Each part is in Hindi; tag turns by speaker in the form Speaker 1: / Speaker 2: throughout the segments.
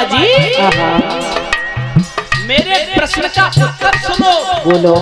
Speaker 1: बाबा जी, मेरे प्रश्न का उत्तर सुनो।
Speaker 2: बोलो।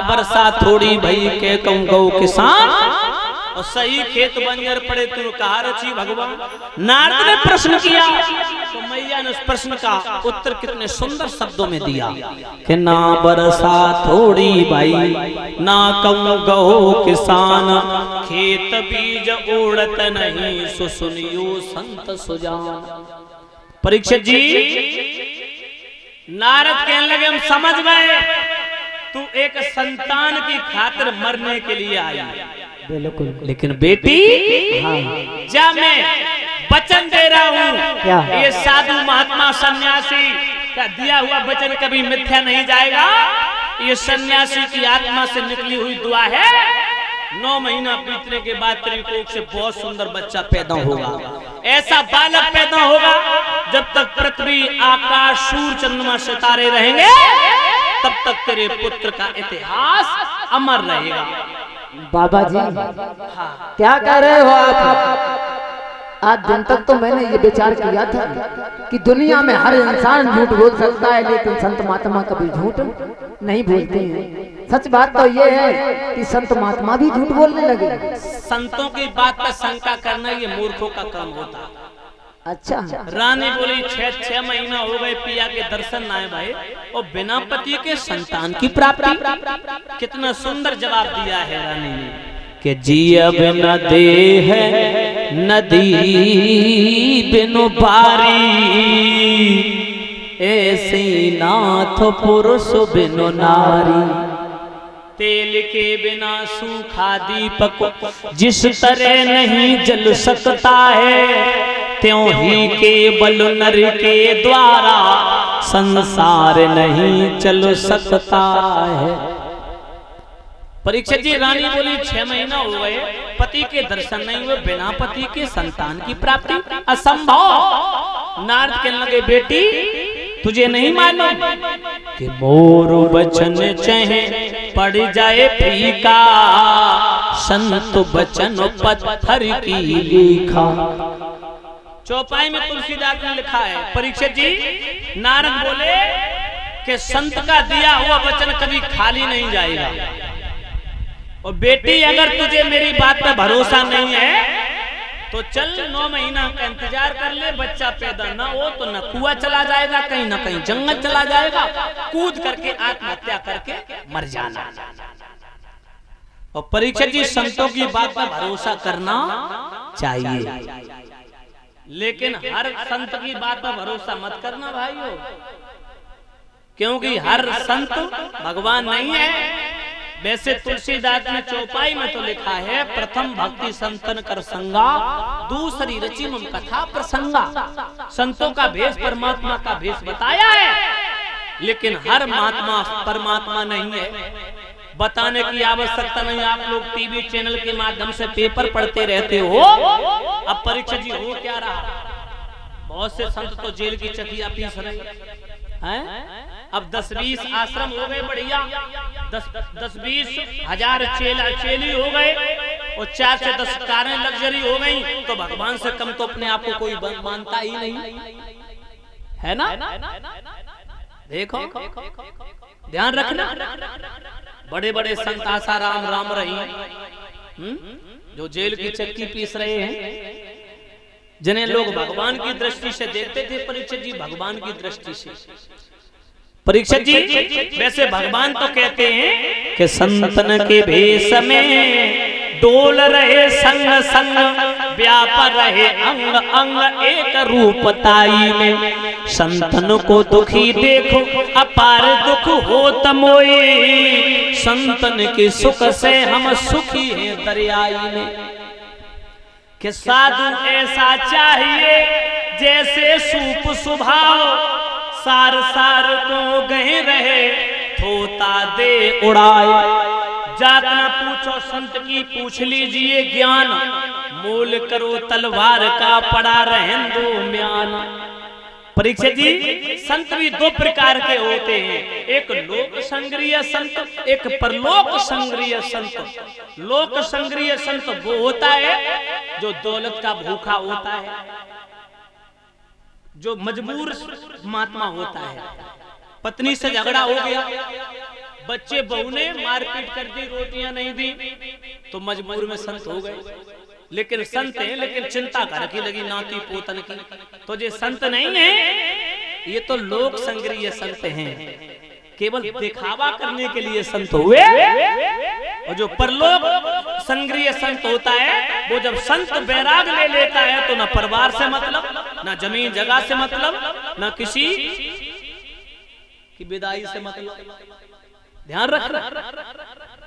Speaker 1: बरसा थोड़ी भई के कहूं गौ किसान और सही खेत बंजर पड़े तू कहा रची भगवान। नारद ने प्रश्न किया तो मैया ने उस प्रश्न का उत्तर कितने सुंदर शब्दों में दिया कि ना बरसा थोड़ी भाई ना कहूं गौ किसान, खेत बीज उड़त नहीं सुनियो संत सुजान। परीक्षित जी, नारद कहने लगे हम समझ गए तू एक संतान की खातिर मरने के लिए आया।
Speaker 2: बिल्कुल।
Speaker 1: लेकिन बेटी, जा मैं वचन दे रहा हूँ, ये साधु महात्मा सन्यासी का दिया हुआ वचन कभी मिथ्या नहीं जाएगा। ये सन्यासी की आत्मा से निकली हुई दुआ है। 9 महीना बीतने के बाद तेरी कोख से बहुत सुंदर बच्चा पैदा होगा। ऐसा बालक पैदा होगा जब तक पृथ्वी आकाश सूर्य चंद्रमा सितारे रहेंगे तब तक तेरे पुत्र का इतिहास अमर रहेगा।
Speaker 2: बाबा जी, क्या कह रहे हो आप? आज दिन तक तो मैंने ये विचार किया था कि दुनिया में हर इंसान झूठ बोल सकता है, लेकिन संत महात्मा कभी झूठ नहीं बोलते हैं। सच बात तो ये है कि संत महात्मा भी झूठ बोलने लगे।
Speaker 1: संतों की बात पर शंका करना ये मूर्खों का काम होता है।
Speaker 2: अच्छा।
Speaker 1: रानी बोली 6 महीना हो गए पिया के दर्शन ना आए भाई, और बिना पति के संतान की प्राप्ति। कितना सुंदर जवाब दिया है रानी ने कि जियब न दे है नदी बिनु बारी, ऐसे नाथ पुरुष बिनु नारी। तेल के बिना सूखा दीपक जिस तरह नहीं जल सकता है, त्यों ही केवल नर के द्वारा संसार नहीं चल सकता है। परीक्षित जी, रानी बोली 6 महीना हो गए पति के दर्शन नहीं हुए, बिना पति के संतान की प्राप्ति असंभव। नारद कहने लगे बेटी तुझे नहीं मालूम कि मोर वचन चाहे पड़ जाए फीका, संत वचन पत्थर की लिखा। चौपाई में तुलसीदास ने लिखा है। परीक्षित जी, नारद बोले कि संत का दिया हुआ वचन कभी खाली नहीं जाएगा। और बेटी अगर तुझे मेरी बात पे भरोसा नहीं है तो चल 9 महीना का इंतजार कर ले, बच्चा पैदा ना हो तो न कुआं चला जाएगा, कहीं ना कहीं जंगल चला जाएगा, कूद करके आत्महत्या करके मर जाना। और परीक्षित जी, संतों की बात पर भरोसा करना चाहिए, लेकिन हर संत की बात पर भरोसा मत करना भाइयों, क्योंकि हर संत भगवान नहीं है। वैसे तुलसीदास ने चौपाई में तो लिखा है प्रथम भक्ति संतन कर संगा, दूसरी रची मम कथा प्रसंगा। संतों का भेष परमात्मा का भेष बताया है, लेकिन हर महात्मा परमात्मा नहीं है, बताने की आवश्यकता नहीं। आप लोग टीवी चैनल के माध्यम से पेपर पढ़ते रहते हो। अब परीक्षा जी हो क्या रहा, बहुत से संत तो जेल की चकिया पीस रहे हैं। अब 10-20 आश्रम हो गए बढ़िया, 10-20 हजार चेली हो गए, और 4 से 10 कारें लग्जरी हो गई, तो भगवान से कम तो अपने आप को कोई मानता ही नहीं है ना? देखो ध्यान रखना, बड़े बड़े संत आसाराम राम रही जो जेल की चक्की पीस रहे हैं, जिन्हें लोग भगवान की दृष्टि से देखते थे, परीक्षित जी भगवान की दृष्टि से। परीक्षित जी वैसे भगवान तो कहते हैं कि संतन के भेष में डोल रहे संग संग, व्याप रहे अंग अंग एक रूपताई में। संतन को दुखी देखो अपार दुख हो तमोई, संतन के सुख से हम सुखी हैं दरियाई में। कि साधु ऐसा चाहिए जैसे सूप सुभाव, सार सार को गए रहे थोता दे उड़ाए। जात न पूछो संत की पूछ लीजिए ज्ञान, मोल करो तलवार का पड़ा रहन दो म्यान। परीक्षित जी संत भी दो प्रकार के होते हैं, एक लोक संग्रिय संत, एक परलोक संग्रिय संत। लोक संग्रिय संत वो होता है जो दौलत का भूखा होता है, जो मजबूर महात्मा होता है। पत्नी से झगड़ा हो गया, बच्चे बहू ने मारपीट कर दी, रोटियां नहीं दी, तो मजबूर में संत हो गए। लेकिन संत है, लेकिन चिंता घर की लगी नाती पोतन की, तो ये संत नहीं है, ये तो लोक संग्रिय संत हैं, केवल दिखावा करने के लिए संत हुए। और जो परलोक संग्रिय संत होता है, वो जब संत बैराग ले लेता है तो ना परिवार से मतलब, ना जमीन जगह से मतलब, ना किसी की विदाई से मतलब। ध्यान रखना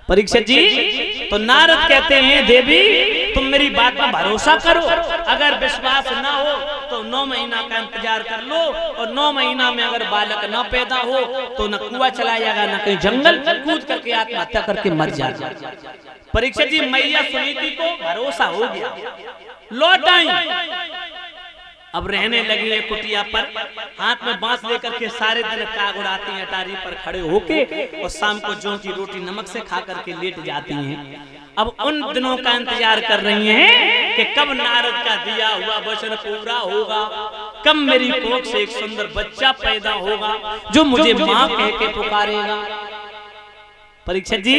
Speaker 1: परीक्षित जी। तो नारद कहते हैं देवी तुम मेरी बात पर भरोसा करो, अगर विश्वास ना हो तो 9 महीना का इंतजार कर लो, और 9 महीना में अगर बालक ना पैदा हो तो न कुआं चला जाएगा, न कहीं जंगल कूद करके आत्महत्या करके मर जाएगा। परीक्षित जी मैया सुनीति को भरोसा हो गया, लौट आई। अब रहने लगी है कुटिया पर, हाथ में बांस लेकर के सारे दिन काग उड़ाती हैं, अटारी पर खड़े होके, और शाम को जौ की रोटी नमक से खा करके लेट जाती हैं। अब उन दिनों का इंतजार कर रही हैं कि कब नारद का दिया हुआ वचन पूरा होगा, कब मेरी कोख से एक सुंदर बच्चा पैदा होगा जो मुझे माँ कह के पुकारेगा। परीक्षित जी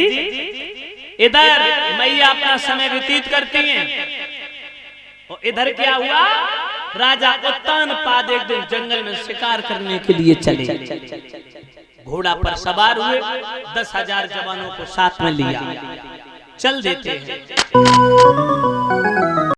Speaker 1: इधर मैया अपना समय व्यतीत करती हैं, और इधर क्या हुआ, राजा उत्तानपाद एक दिन जंगल में शिकार करने के लिए चले। घोड़ा पर सवार हुए, 10,000 जवानों को साथ में लिया, चल देते हैं।